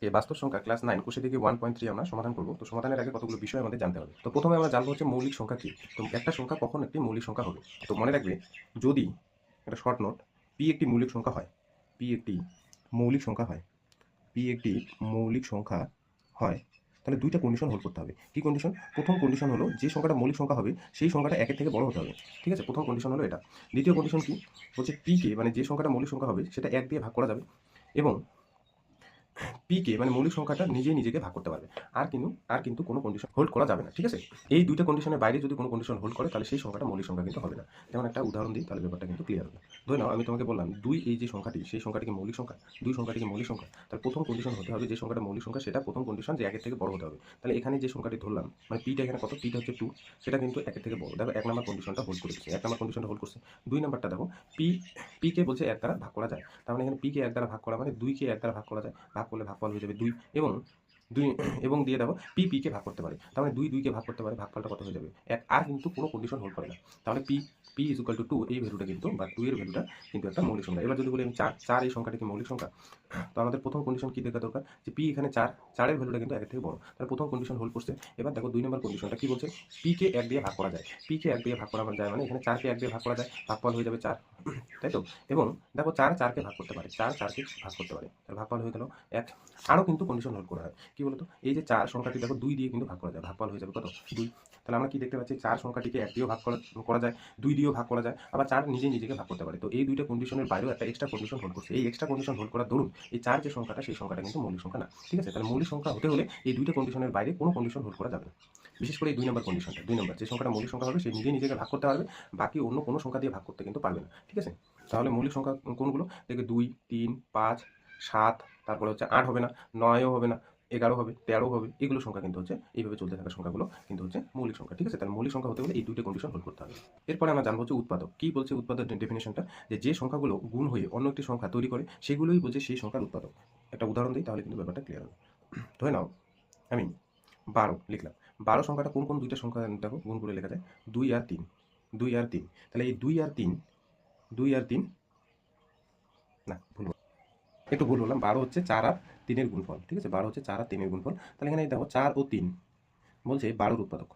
আজকে বাস্তব সংখ্যা ক্লাস 9 কোষে থেকে 1.3 আমরা সমাধান করব। তো সমাধানের আগে কতগুলো বিষয় আমাদের জানতে হবে। তো প্রথমে আমরা জানবো হচ্ছে মৌলিক সংখ্যা কি। তো একটা সংখ্যা কখন একটি মৌলিক সংখ্যা হবে। তো মনে রাখবে, যদি একটা শর্ট নোট, পি একটি মৌলিক সংখ্যা হয়, পি একটি মৌলিক সংখ্যা হয়, পি একটি মৌলিক সংখ্যা হয়, তাহলে দুইটা কন্ডিশন হোল্ড করতে হবে। কি কন্ডিশন? প্রথম কন্ডিশন হলো যে সংখ্যাটা মৌলিক সংখ্যা হবে সেই সংখ্যাটা একের থেকে বড় হতে হবে। ঠিক আছে, প্রথম কন্ডিশন হলো এটা। দ্বিতীয় কন্ডিশন কি বলছে, পি কে মানে যে সংখ্যাটা মৌলিক সংখ্যা হবে সেটা এক দিয়ে ভাগ করা যাবে এবং পিকে মানে মৌলিক সংখ্যাটা নিজেই নিজেকে ভাগ করতে পারবে। আর কিন্তু কোনো কন্ডিশন হোল্ড করা যাবে না। ঠিক আছে, এই দুইটা কন্ডিশনের বাইরে যদি কোনো কন্ডিশন হোল্ড করে তাহলে সেই সংখ্যাটা মৌলিক সংখ্যা কিন্তু হবে না। যেমন একটা উদাহরণ দিই, তাহলে ব্যাপারটা কিন্তু ক্লিয়ার হবে। ধরে নাও আমি তোমাকে বললাম দুই, এই যে সংখ্যাটি সেই সংখ্যাটিকে মৌলিক সংখ্যা, দুই সংখ্যাটিকে মৌলিক সংখ্যা। তার প্রথম কন্ডিশন হতে হবে যে সংখ্যাটা মৌলিক সংখ্যা সেটা প্রথম কন্ডিশন যে একের থেকে বড় হতে হবে। তাহলে এখানে যে সংখ্যাটি ধরলাম মানে পিটা এখানে কত, পিটা হচ্ছে 2, সেটা কিন্তু একের থেকে বড়। দেখো এক নম্বর কন্ডিশনটা হোল্ড করে দিচ্ছে, এক নম্বর কন্ডিশনটা হোল্ড করছে। দুই নাম্বারটা দেখো, পি পিকে বলছে এক দ্বারা ভাগ করা যায়। তার মানে এখানে পিকে এক দ্বারা ভাগ করা মানে দুইকে এক দ্বারা ভাগ করা যায়, ভাগ করলে ভাগফল হয়ে যাবে 2 এবং দুই এবং দিয়ে দেখো পি পিকে ভাগ করতে পারে। তার মানে দুই দুইকে ভাগ করতে পারে, ভাগফলটা কত হয়ে যাবে এক। আর কিন্তু কোনো কন্ডিশন হোল্ড করে না। তাহলে P P is equal to 2, এই ভ্যালুটা কিন্তু বা 2 এর ভ্যালুটা কিন্তু একটা মৌলিক সংখ্যা। এবার যদি বলি আমি 4, 4 এই সংখ্যাটি কি মৌলিক সংখ্যা, তো আমাদের প্রথম কন্ডিশন কি দেখা দরকার, যে পি এখানে 4, 4 এর ভ্যালুটা কিন্তু একের থেকে বড়। তাহলে প্রথম কন্ডিশন হোল্ড করছে। এবার দেখো দুই নম্বর কন্ডিশনটা কি বলছে, পি কে এক দিয়ে ভাগ করা যায়। পি কে এক দিয়ে ভাগ করা যায় মানে এখানে 4 কে এক দিয়ে ভাগ করা যায়, ভাগফল হয়ে যাবে 4, তাই তো। এবং দেখো 4 4 কে ভাগ করতে পারে, 4 4 কে ভাগ করতে পারে, তাহলে ভাগফল হয়ে গেল 1। আরও কিন্তু কন্ডিশন হোল্ড করা হয়। কি বলতো, এই যে 4 সংখ্যাটি দেখো 2 দিয়ে কিন্তু ভাগ করা যায়, ভাগফল হয়ে যাবে কত 2। তাহলে আমরা কি দেখতে পাচ্ছি, 4 সংখ্যাটিকে 1 দিয়েও ভাগ করা যায়, 2 দিয়েও ভাগ করা যায়, আবার 4 নিজে নিজেকে ভাগ করতে পারে। তো এই দুইটা কন্ডিশনের বাইরেও একটা এক্সট্রা কন্ডিশন হোল্ড করছে। এই এক্সট্রা কন্ডিশন হোল্ড করার দরুন এই 4 যে সংখ্যাটা সেই সংখ্যাটা কিন্তু মৌলিক সংখ্যা না। ঠিক আছে, তাহলে মৌলিক সংখ্যা হতে হলে এই দুইটা কন্ডিশনের বাইরে কোনো কন্ডিশন হোল্ড করা যাবে না। বিশেষ করে এই 2 নম্বর কন্ডিশনটা, 2 নম্বর যে সংখ্যাটা মৌলিক সংখ্যা হবে সে নিজে নিজেকে ভাগ করতে পারবে, বাকি অন্য কোনো সংখ্যা দিয়ে ভাগ করতে কিন্তু পারবে না। ঠিক আছে, তাহলে মৌলিক সংখ্যা কোনগুলো দেখবে, 2, 3, 5, 7, তারপরে হচ্ছে 8 হবে না, 9ও হবে না, 11 হবে, 13 হবে, এগুলো সংখ্যা কিন্তু হচ্ছে এইভাবে চলতে থাকা সংখ্যাগুলো কিন্তু হচ্ছে মৌলিক সংখ্যা। ঠিক আছে, তাহলে মৌলিক সংখ্যা হতে হলে এই দুইটা কন্ডিশন হোল্ড করতে হবে। এরপরে আমরা জানবো হচ্ছে উৎপাদক। কি বলছে উৎপাদক ডেফিনেশনটা, যে সংখ্যাগুলো গুণ হয়ে অন্য একটি সংখ্যা তৈরি করে সেগুলোই বলছে সেই সংখ্যার উৎপাদক। একটা উদাহরণ দিই তাহলে কিন্তু ব্যাপারটা ক্লিয়ার হবে। ধরে নাও আমি 12 লিখলাম। 12 সংখ্যাটা কোন কোন দুইটা সংখ্যা দেখো গুণ করে লেখা যায়, 2 আর 3, 2 আর 3। তাহলে এই 2 আর 3, 2 আর 3 না ভুল, একটু ভুল বললাম, 12 হচ্ছে 4 আর 3 এর গুণফল। ঠিক আছে, 12 হচ্ছে 4 আর 3 এর গুণফল। তাহলে এখানে দেখো 4 ও 3 বলছে 12 এর উৎপাদক,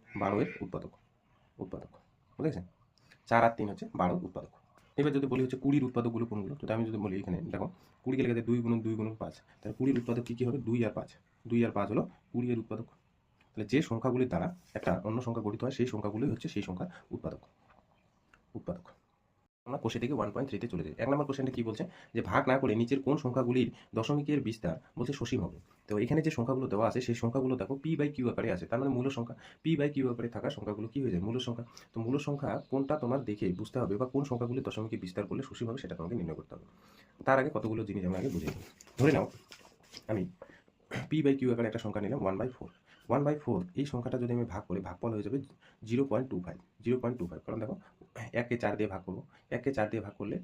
12 এর উৎপাদক, উৎপাদক বুঝেছেন, 4 আর 3 হচ্ছে 12 উৎপাদক। এবার যদি বলি হচ্ছে 20 উৎপাদকগুলো কোনগুলো, তো আমি যদি বলি এখানে দেখো 20 কে লেখা যায় 2 গুণন 2 গুণন 5, তাহলে 20 উৎপাদক কি কি হবে, 2 আর 5, 2 আর 5 হলো 20 এর উৎপাদক। তাহলে যে সংখ্যাগুলির দ্বারা একটা অন্য সংখ্যা গঠিত হয় সেই সংখ্যাগুলোই হচ্ছে সেই সংখ্যার উৎপাদক, উৎপাদক। আমরা কোষে থেকে 1.3 তে চলে যাই। 1 নম্বর কোশ্চেনটা কি বলছে, যে ভাগ না করে নিচের কোন সংখ্যাগুলির দশমিকের বিস্তার বলছে সসীম হবে। তো এখানে যে সংখ্যাগুলো দেওয়া আছে সেই সংখ্যাগুলো দেখো পি বাই কিউ আকারে আছে, তার মানে মূল সংখ্যা। পি বাই কিউ আকারে থাকা সংখ্যাগুলো কি হয়ে যায়, মূল সংখ্যা। তো মূল সংখ্যা কোনটা তোমার দেখে বুঝতে হবে, বা কোন সংখ্যাগুলি দশমিকের বিস্তার করলে সসীম হবে সেটা তোমাকে নির্ণয় করতে হবে। তার আগে কতগুলো জিনিস আমরা আগে বুঝে নিই। ধরে নাও আমি পি বাই কিউ আকারে একটা সংখ্যা নিলাম 1/4। 1/4 এই সংখ্যাটা যদি আমি ভাগ করি, ভাগফল হয়ে যাবে 0.25, 0.25। কারণ দেখো 1কে 4 দিয়ে ভাগ করবো, 1কে 4 দিয়ে ভাগ করলে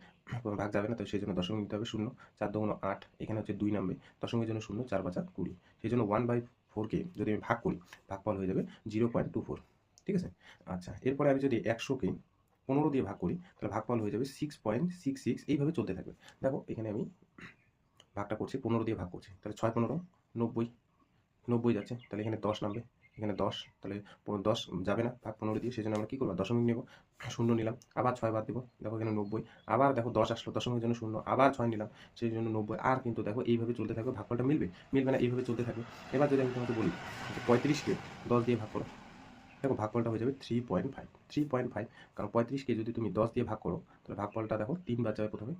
ভাগ যাবে না, তো সেই জন্য দশমিক নিতে হবে 0, 4 দুগুণ 8, এখানে হচ্ছে 2 নামবে, দশমিকের জন্য 0, 4 5 20। সেই জন্য 1/4কে যদি আমি ভাগ করি, ভাগফল হয়ে যাবে 0.24। ঠিক আছে, আচ্ছা এরপরে আমি যদি 100কে 15 দিয়ে ভাগ করি তাহলে ভাগফল হয়ে যাবে 6.66। এইভাবে চলতে থাকবে। দেখো এখানে আমি ভাগটা করছি 15 দিয়ে ভাগ করছি, তাহলে 6 15 90, 90 যাচ্ছে, তাহলে এখানে 10 নামবে, এখানে 10, তাহলে 10 যাবে না ভাগ 15 দিয়ে, সেই জন্য আমরা কী করবো, দশমিক নেব, 0 নিলাম, আবার 6 বাদ দেবো, দেখো এখানে 90, আবার দেখো 10 আসলো, দশমিকের জন্য 0, আবার 6 নিলাম, সেই জন্য 90। আর কিন্তু দেখো এইভাবে চলতে থাকবে, ভাগফলটা মিলবে মিলবে না, এইভাবে চলতে থাকবে। এবার যদি আমি তোমাকে বলি 35কে 10 দিয়ে ভাগ করো, দেখো ভাগফলটা হয়ে যাবে 3.5, 3.5। কারণ 35কে যদি তুমি 10 দিয়ে ভাগ করো তাহলে ভাগফলটা দেখো 3 বাদ যাবে প্রথমে,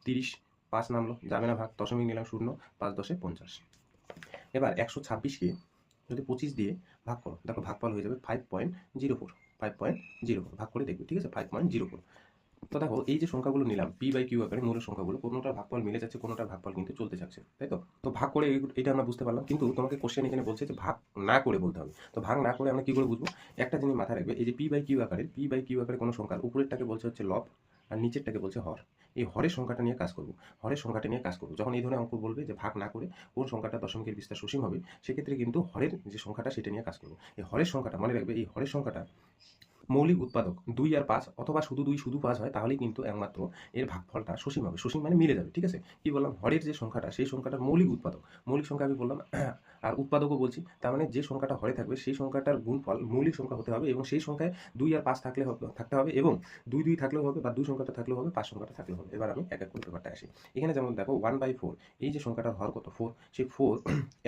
30, 5 নামলো, যাবে না ভাগ, দশমিক নিলাম 0, 5 10 50। এবার 126কে যদি 25 দিয়ে ভাগ করো, দেখো ভাগফল হয়ে যাবে 5.04, 5.04 ভাগ করে দেখবে। ঠিক আছে, 5.04। তো দেখো এই যে সংখ্যাগুলো নিলাম পি বাই কিউ আকারে মূল সংখ্যাগুলো, কোনোটার ভাগফল মিলে যাচ্ছে, কোনোটার ভাগফল কিন্তু চলতে থাকছে, তাই তো। তো ভাগ করে এটা আমরা বুঝতে পারলাম, কিন্তু তোমাকে কোশ্চেন এখানে বলছে যে ভাগ না করে বলতে হবে। তো ভাগ না করে আমরা কি করে বুঝবো, একটা জিনিস মাথায় রাখবে, এই যে পি বাই কিউ আকারে কোনো সংখ্যার উপরেরটাকে বলছে হচ্ছে লব আর নিচেরটাকে বলছে হর। এই হরের সংখ্যাটা নিয়ে কাজ করবো, হরের সংখ্যাটা নিয়ে কাজ করবো। যখন এই ধরনের অঙ্ক বলবে যে ভাগ না করে কোন সংখ্যাটা দশমিকের বিস্তার সসীম হবে, সেক্ষেত্রে কিন্তু হরের যে সংখ্যাটা সেটা নিয়ে কাজ করবো। এই হরের সংখ্যাটা মনে রাখবে, এই হরের সংখ্যাটা মৌলিক উৎপাদক 2 আর 5 অথবা শুধু 2 শুধু 5 হয় তাহলেই কিন্তু একমাত্র এর ভাগফলটা সসীম হবে। সসীম মানে মিলে যাবে, ঠিক আছে? কি বললাম? হরের যে সংখ্যাটা সেই সংখ্যাটার মৌলিক উৎপাদক। মৌলিক সংখ্যা আমি বললাম আর উৎপাদকও বলছি। তার মানে যে সংখ্যাটা হরে থাকবে সেই সংখ্যাটার গুণফল মৌলিক সংখ্যা হতে হবে এবং সেই সংখ্যায় 2 আর 5 থাকতে হবে এবং 2 2 থাকলেও হবে বা 2 সংখ্যাটা থাকলেও হবে, 5 সংখ্যাটা থাকলেও হবে। এবার আমি এক এক করে ব্যাপারটা আসি। এখানে যেমন দেখো 1/4 এই যে সংখ্যাটার হর কত? 4, সেই 4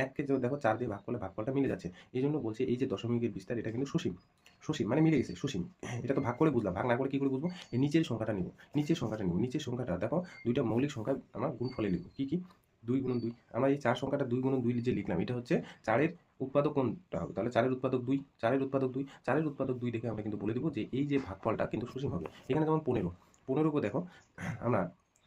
1 কে যদি দেখো 4 দিয়ে ভাগ করলে ভাগফলটা মিলে যাচ্ছে। এইজন্য বলছি এই যে দশমিকের বিস্তার এটা কিন্তু সসীম। সসীম মানে মিলে গেছে, সসীম। এটা তো ভাগ করে বুঝলাম, ভাগ না করে কি করে বুঝবো? এই নিচের সংখ্যাটা নিব, নিচের সংখ্যাটা দেখো দুইটা মৌলিক সংখ্যা আমরা গুণফলে লিখব। কি কি? 2 গুণন 2। আমরা এই 4 সংখ্যাটা 2 গুণন 2 যে লিখলাম এটা হচ্ছে 4 এর উৎপাদক কোনটা হবে? তাহলে 4 এর উৎপাদক 2, 4 এর উৎপাদক 2, 4 এর উৎপাদক 2 দেখে আমরা কিন্তু বলে দেব যে এই যে ভাগফলটা কিন্তু সসীম হবে। এখানে যেমন 15, 15 কে দেখো আমরা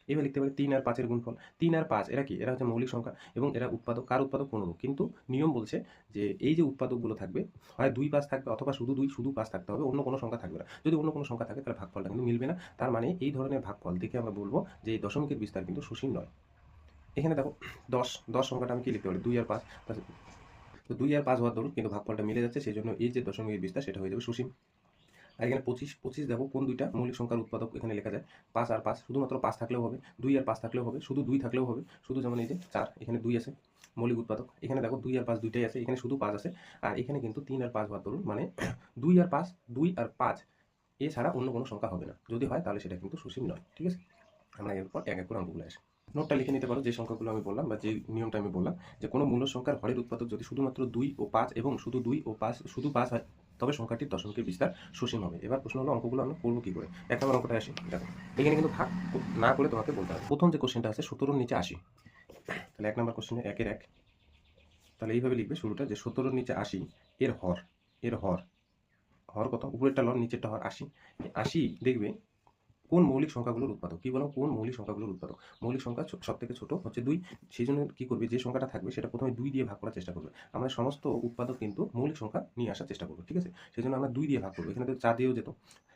এভাবে লিখতে পারি 3 আর 5 এর গুণফল। 3 আর 5 এরা কি? এরা হচ্ছে মৌলিক সংখ্যা এবং এরা উৎপাদক। কার উৎপাদক? 15। কিন্তু নিয়ম বলছে যে এই যে উৎপাদকগুলো থাকবে হয় 2 5 থাকবে অথবা শুধু 2 শুধু 5 থাকতে হবে, অন্য কোনো সংখ্যা থাকবে না। যদি অন্য কোনো সংখ্যা থাকে তাহলে ভাগফলটা কিন্তু মিলবে না। তার মানে এই ধরনের ভাগফল দেখে আমরা বলবো যে এই দশমিকের বিস্তার কিন্তু সসীম নয়। এখানে দেখো 10 সংখ্যাটা আমি কি লিখতে পারি? 2 আর 5। তো 2 আর 5 হওয়ার দরুন কিন্তু ভাগফলটা মিলে যাচ্ছে, সেই জন্য এই যে দশমিকের বিস্তার সেটা হয়ে যাবে সসীম। আর এখানে 25 দেখো কোন দুইটা মৌলিক সংখ্যার উৎপাদক এখানে লেখা যায়? 5 আর 5, শুধুমাত্র 5 থাকলেও হবে, 2 আর 5 থাকলেও হবে, শুধু 2 থাকলেও হবে, শুধু যেমন এই যে 4 এখানে 2 আছে মৌলিক উৎপাদক। এখানে দেখো 2 আর 5 দুইটাই আছে, এখানে শুধু 5 আছে। আর এখানে কিন্তু 3 আর 5 হওয়ার দরুন মানে 2 আর 5, 2 আর 5 এছাড়া অন্য কোনো সংখ্যা হবে না। যদি হয় তাহলে সেটা কিন্তু সসীম নয়, ঠিক আছে? আমরা এরপর এক এক করে অঙ্কগুলো আসি। নোটটা লিখে নিতে পারো যে সংখ্যাগুলো আমি বললাম বা যে নিয়মটা আমি বললাম যে কোনো মূল্য সংখ্যার হরের উৎপাদক যদি শুধুমাত্র 2 ও 5 এবং শুধু 2 ও 5 শুধু 5 হয় তবে সংখ্যাটির দশমিকের বিস্তার সসীম হবে। এবার প্রশ্ন হলো অঙ্কগুলো আমরা করবো কি করে? এক নম্বর অঙ্কটা আসি। দেখো এখানে কিন্তু ভাগ না করে তোমাকে বলতে হবে। প্রথম যে কোশ্চেনটা আছে 17 নিচে 80, তাহলে এক নম্বর কোশ্চেনে 1 এর 1, তাহলে এইভাবে লিখবে শুরুটা যে 17 নিচে 80 এর হর, এর হর, হর কত? উপরেরটা লন নিচেরটা হর 80। 80 দেখবে কোন মৌলিক সংখ্যাগুলোর উৎপাদক? কি বলো? কোন মৌলিক সংখ্যাগুলোর উৎপাদক? মৌলিক সংখ্যা সব থেকে ছোট হচ্ছে 2। সেই জন্য কি করবে? যে সংখ্যাটা থাকবে সেটা প্রথমে 2 দিয়ে ভাগ করার চেষ্টা করবে। আমরা সমস্ত উৎপাদক কিন্তু মৌলিক সংখ্যা নিয়ে আসার চেষ্টা করবো, ঠিক আছে? সেই জন্য আমরা 2 দিয়ে ভাগ করবো। এখানে তো 4 দিয়েও যেত,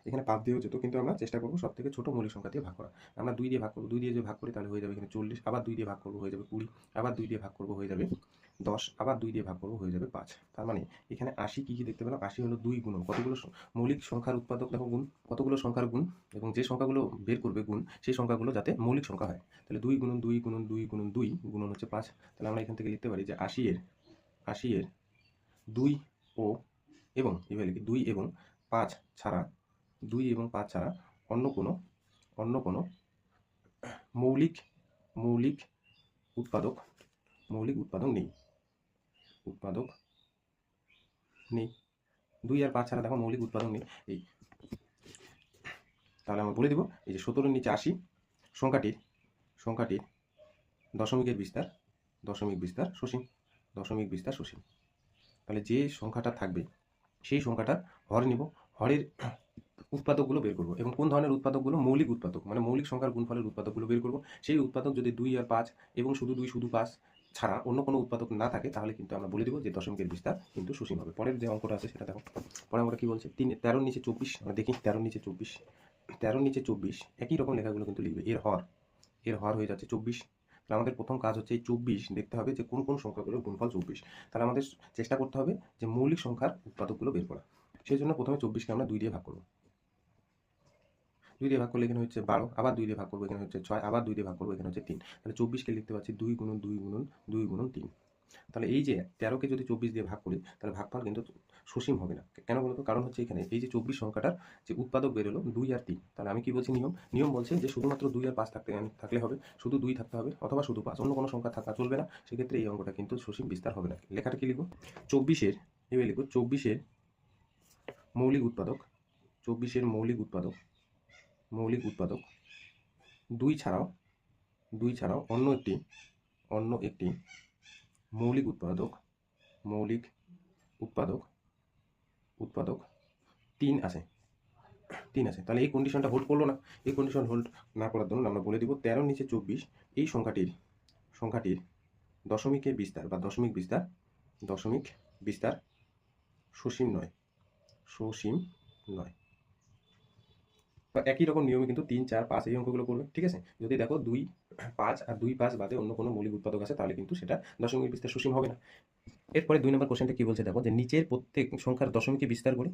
এখানে 5 দিয়েও যেত, কিন্তু আমরা চেষ্টা করবো সব থেকে ছোট মৌলিক সংখ্যা দিয়ে ভাগ করা। আমরা 2 দিয়ে ভাগ করবো, 2 দিয়ে যদি ভাগ করি তাহলে হয়ে যাবে এখানে 40, আবার 2 দিয়ে ভাগ করবো হয়ে যাবে 20, আবার 2 দিয়ে ভাগ করবো হয়ে যাবে 10, আবার 2 দিয়ে ভাগ করবো হয়ে যাবে 5। তার মানে এখানে 80 কি কি দেখতে পেলাম? 80 হলো 2 গুণন কতগুলো মৌলিক সংখ্যার উৎপাদক, দেখো গুণ কতগুলো সংখ্যার গুণ, এবং যে সংখ্যাগুলো বের করবে গুণ সেই সংখ্যাগুলো যাতে মৌলিক সংখ্যা হয়। তাহলে 2 গুণন 2 গুণন 2 গুণন 2 গুণন হচ্ছে 5। তাহলে আমরা এখান থেকে লিখতে পারি যে 80 এর 2 ও এবং এভাবে লিখি 2 এবং 5 ছাড়া, 2 এবং 5 ছাড়া অন্য কোনো মৌলিক মৌলিক উৎপাদক নেই, উৎপাদক নেই। 2 আর 5 ছাড়া দেখো মৌলিক উৎপাদক নেই। এই তাহলে আমরা বলে দিব এই যে 17 নিচে 80 সংখ্যাটির দশমিকের বিস্তার, দশমিক বিস্তার সসীম। তাহলে যে সংখ্যাটা থাকবে সেই সংখ্যাটার হর নিব, হরের উৎপাদকগুলো বের করবো এবং কোন ধরনের উৎপাদকগুলো? মৌলিক উৎপাদক, মানে মৌলিক সংখ্যার গুণফলের উৎপাদকগুলো বের করবো। সেই উৎপাদক যদি 2 আর 5 এবং শুধু 2 শুধু 5 ছাড়া অন্য কোনো উৎপাদক না থাকে তাহলে কিন্তু আমরা বলে দেবো যে দশমিকের বিস্তার কিন্তু সসীম হবে। পরের যে অঙ্কটা আছে সেটা দেখো। পরে আমরা কি বলছে? 13 নিচে 24, আমরা দেখি 13 নিচে 24 একই রকম লেখাগুলো কিন্তু লিখবে। এর হর হয়ে যাচ্ছে 24। তাহলে আমাদের প্রথম কাজ হচ্ছে এই 24 দেখতে হবে যে কোন কোন সংখ্যাগুলোর গুণফল 24। তাহলে আমাদের চেষ্টা করতে হবে যে মৌলিক সংখ্যার উৎপাদকগুলো বের করা। সেই জন্য প্রথমে 24কে আমরা 2 দিয়ে ভাগ করবো। 2 দিয়ে ভাগ করলে এখানে হচ্ছে 12, আবার 2 দিয়ে ভাগ করবো এখানে হচ্ছে 6, আবার 2 দিয়ে ভাগ করবো এখানে হচ্ছে 3। তাহলে 24কে লিখতে পাচ্ছি 2 গুণন 2 গুণন 2 গুণন 3। তাহলে এই যে 13কে যদি 24 দিয়ে ভাগ করি তাহলে ভাগফল কিন্তু সসীম হবে না। কেন বলতো? কারণ হচ্ছে এখানে এই যে 24 সংখ্যাটার যে উৎপাদক বেরোলো 2 আর 3। তাহলে আমি কি বলছি? নিয়ম বলছে যে শুধুমাত্র 2 আর 5 থাকলে হবে, শুধু 2 থাকতে হবে অথবা শুধু 5, অন্য কোনো সংখ্যা থাকা চলবে না। সেক্ষেত্রে এই অঙ্কটা কিন্তু সসীম বিস্তার হবে না। লেখাটা কি লিখবো? 24-এর এবার লিখবো 24-এর মৌলিক উৎপাদক, 24-এর মৌলিক উৎপাদক 2 ছাড়াও অন্য একটি মৌলিক উৎপাদক 3 আছে। তাহলে এই কন্ডিশনটা হোল্ড করলো না। এই কন্ডিশন হোল্ড না করার জন্য আমরা বলে দিব 13 নিচে 24 এই সংখ্যাটির দশমিক বিস্তার সসীম নয়। একই রকম নিয়মে কিন্তু 3 4 5 এই অঙ্কগুলো করবে, ঠিক আছে? যদি দেখো 2 5 আর 2 5 বাদে অন্য কোনো মৌলিক উৎপাদক আছে তাহলে কিন্তু সেটা দশমিক বিস্তার সসীম হবে না। এরপরে 2 নম্বর কোশ্চেনটা কি বলছে দেখো, যে নিচের প্রত্যেক সংখ্যার দশমিকে বিস্তার করে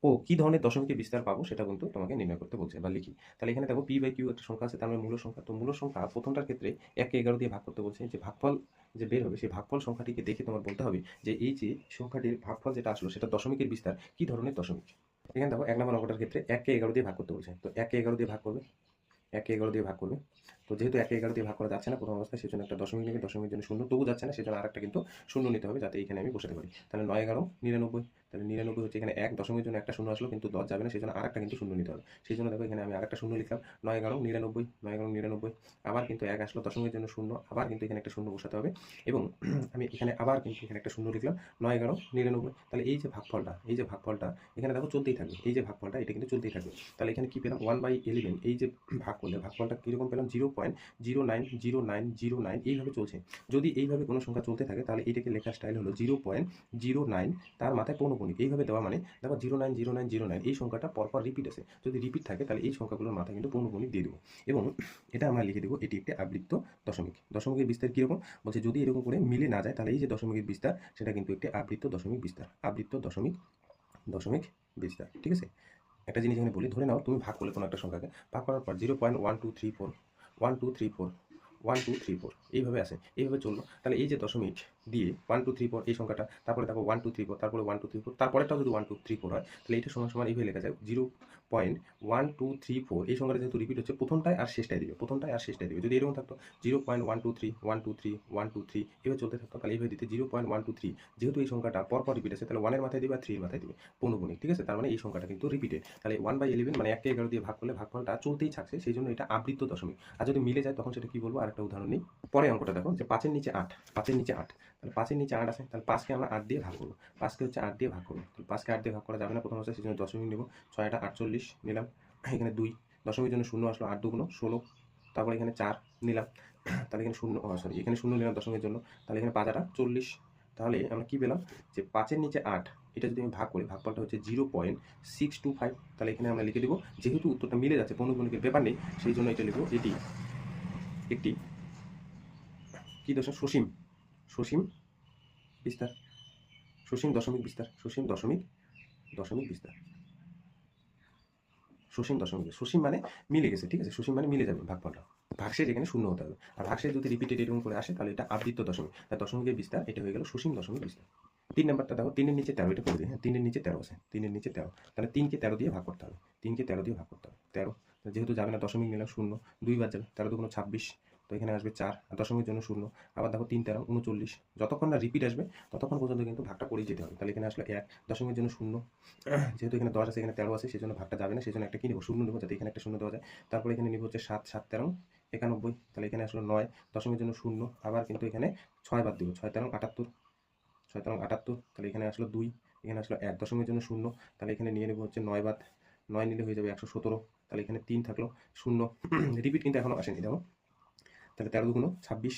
ও কি ধরনের দশমিকের বিস্তার পাবো সেটা কিন্তু তোমাকে নির্ণয় করতে বলছে বা লিখি। তাহলে এখানে দেখো পি বাই কিউ একটা সংখ্যা আছে, তার মানে মূল সংখ্যা। তো মূল সংখ্যা প্রথমটার ক্ষেত্রে 1-কে 11 দিয়ে ভাগ করতে বলছে। যে ভাগফল যে বের হবে সেই ভাগফল সংখ্যাটিকে দেখে তোমার বলতে হবে যে এই যে সংখ্যাটির ভাগফল যেটা আসলো সেটা দশমিকের বিস্তার কি ধরনের দশমিক। এখানে দেখো 1 নম্বর অঙ্কটার ক্ষেত্রে 1-কে 11 দিয়ে ভাগ করতে বলছে। তো 1-কে 11 দিয়ে ভাগ করবে, 1-কে 11 দিয়ে ভাগ করবে। তো যেহেতু 1-কে 11 দিয়ে ভাগ করা যাচ্ছে না প্রথম অবস্থায়, সেজন্য একটা দশমিক নেবে, দশমিকের জন্য শূন্য, তবু যাচ্ছে না সেজন্য আরেকটা কিন্তু শূন্য নিতে হবে যাতে এখানে আমি বসাতে পারি। তাহলে 9-11 99, তাহলে 99 হচ্ছে এখানে 1, দশমিকের জন্য একটা শূন্য আসলো কিন্তু 10 যাবে না, সেজন্য আরেকটা কিন্তু শূন্য নিতে হবে। সেজন্য দেখো এখানে আমি আরেকটা শূন্য লিখলাম, 9-11 99, 9-11 99, আবার কিন্তু 1 আসলো, দশমিকের জন্য শূন্য, আবার কিন্তু এখানে একটা শূন্য বসাতে হবে এবং আমি এখানে আবার কিন্তু এখানে একটা শূন্য লিখলাম, 9-11 99। তাহলে এই যে ভাগফলটা, এই যে ভাগফলটা এখানে দেখো চলতেই থাকবে, এই যে ভাগফলটা এটা কিন্তু চলতেই থাকবে। তাহলে এখানে কি পেলাম 1/11, এই যে ভাগ করলে ভাগফলটা কীরকম পেলাম 0.090909 এইভাবে চলছে। যদি এইভাবে কোনো সংখ্যা চলতে থাকে তাহলে এটাকে লেখার স্টাইল হলো 0.09 তার মাথায় পৌনঃপুনিক, এইভাবে দেওয়া মানে দেখো 090909 এই সংখ্যাটা পরপর রিপিট আছে, যদি রিপিট থাকে তাহলে এই সংখ্যাগুলোর মাথায় কিন্তু পৌনঃপুনিক দিয়ে দেবো এবং এটা আমরা লিখে দেবো এটি একটি আবৃত্ত দশমিক। দশমিকের বিস্তার কীরকম বলছে, যদি এরকম করে মিলে না যায় তাহলে এই যে দশমিকের বিস্তার সেটা কিন্তু একটি আবৃত্ত দশমিক বিস্তার, আবৃত্ত দশমিক দশমিক বিস্তার। ঠিক আছে, একটা জিনিস এখানে বলি, ধরে নাও তুমি ভাগ করলে কোনো একটা সংখ্যাকে, ভাগ করার পর 0.1234 1234 1234 এইভাবে আসে, এইভাবে চললো। তাহলে এই যে দশমিক দিয়ে 1234 এই সংখ্যাটা, তারপরে দেখো 1234, তারপরে 1234, তারপরেটাও যদি 1234 হয় তাহলে এটা সমান সমান এইভাবে লেখা যায় 0.1234। এই সংখ্যাটা যেহেতু রিপিট হচ্ছে প্রথমটায় আর শেষটায় দিবে, প্রথমটায় আর শেষটায় দিবে। যদি এরকম থাকতো 0.123 123 123 এভাবে চলতে থাকতো তাহলে এইভাবে দিতে 0.123। যেহেতু এই সংখ্যাটা পরপর রিপিট আছে তাহলে 1-এর মাথায় দিবে আর 3-এর মাথায় দিবে পৌনঃপুনিক। ঠিক আছে, তার মানে এই সংখ্যাটা কিন্তু রিপিটেড। তাহলে 1/11 মানে 1-কে 11 দিয়ে ভাগ করলে ভাগফলটা চলতেই থাকছে, সেই জন্য এটা আবৃত্ত দশমিক। আর যদি মিলে যায় তখন সেটা কি বলবো, আরেকটা উদাহরণ নিই। পরে অঙ্কটা দেখো যে 5-এর নিচে 8, 5-এর নিচে 8, তাহলে 5-এর নিচে 8 আছে, তাহলে 5-কে আমরা 8 দিয়ে ভাগ করবো, 5-কে হচ্ছে 8 দিয়ে ভাগ করবো। তাহলে 5-কে 8 দিয়ে ভাগ করা যাবে না প্রথম অবস্থায়, সেই জন্য দশমিক নেব, 6-8 48 নিলাম, এখানে 2, দশমিকের জন্য শূন্য আসলো, 8 2 16, তারপরে এখানে 4 নিলাম, তাহলে এখানে শূন্য, সরি এখানে শূন্য নিলাম দশমিকের জন্য, তাহলে এখানে 5 8 40। তাহলে আমরা কি পেলাম যে 5-এর নিচে 8 এটা যদি আমি ভাগ করি ভাগফলটা হচ্ছে 0.625। তাহলে এখানে আমরা লিখে দেবো, যেহেতু উত্তরটা মিলে যাচ্ছে পৌনঃপুনিকের ব্যাপার নেই সেই জন্য এটা লিখবো এটি একটি কি দশমিক, সসীম, সসীম বিস্তার, সসীম দশমিক বিস্তার, সসীম দশমিক দশমিক বিস্তার, সসীম দশমিক। সসীম মানে মিলে গেছে, ঠিক আছে, সসীম মানে মিলে যাবে ভাগফলটা, ভাগশেষ এখানে শূন্য হতে হবে, আর ভাগশেষ যদি রিপিটেড এরকম করে আসে তাহলে এটা আবৃত্ত দশমিক, তার দশমিকের বিস্তার এটা হয়ে গেল সসীম দশমিক বিস্তার। 3 নাম্বারটা দেখো, 3-এর নিচে 13, এটা করে দিই, হ্যাঁ 3-এর নিচে 13 আছে, 3-এর নিচে 13, তাহলে 3-কে 13 দিয়ে ভাগ করতে হবে, 3-কে 13 দিয়ে ভাগ করতে হবে, 13, যেহেতু যাবে না দশমিক নিলাম শূন্য, 2 বার যাবে, 13 2 26, তো এখানে আসবে 4, আর দশমিকের জন্য শূন্য, আবার দেখো 3 13 39, যতক্ষণ না রিপিট আসবে ততক্ষণ পর্যন্ত কিন্তু ভাগটা করেই যেতে হবে। তাহলে এখানে আসলে 1, দশমিকের জন্য শূন্য, যেহেতু এখানে 10 আছে এখানে 13 আছে সেজন্য ভাগটা যাবে না, সেজন্য একটা কি নেবো, শূন্য নেবো যাতে এখানে একটা শূন্য দেওয়া যায়। তারপরে এখানে নিব হচ্ছে 7 7 13 91, তাহলে এখানে আসলো 9, দশমিকের জন্য শূন্য, আবার কিন্তু এখানে 6 বাদ দিব, 6 13 78, 6 13 78, তাহলে এখানে আসলো 2, এখানে আসলো 1, দশমিকের জন্য শূন্য, তাহলে এখানে নিয়ে নেবো হচ্ছে 9 বাদ, 9 নিলে হয়ে যাবে 117, তাহলে এখানে 3 থাকলো শূন্য, রিপিট কিন্তু এখনো আসেনি দেখো, তাহলে 13 2 26,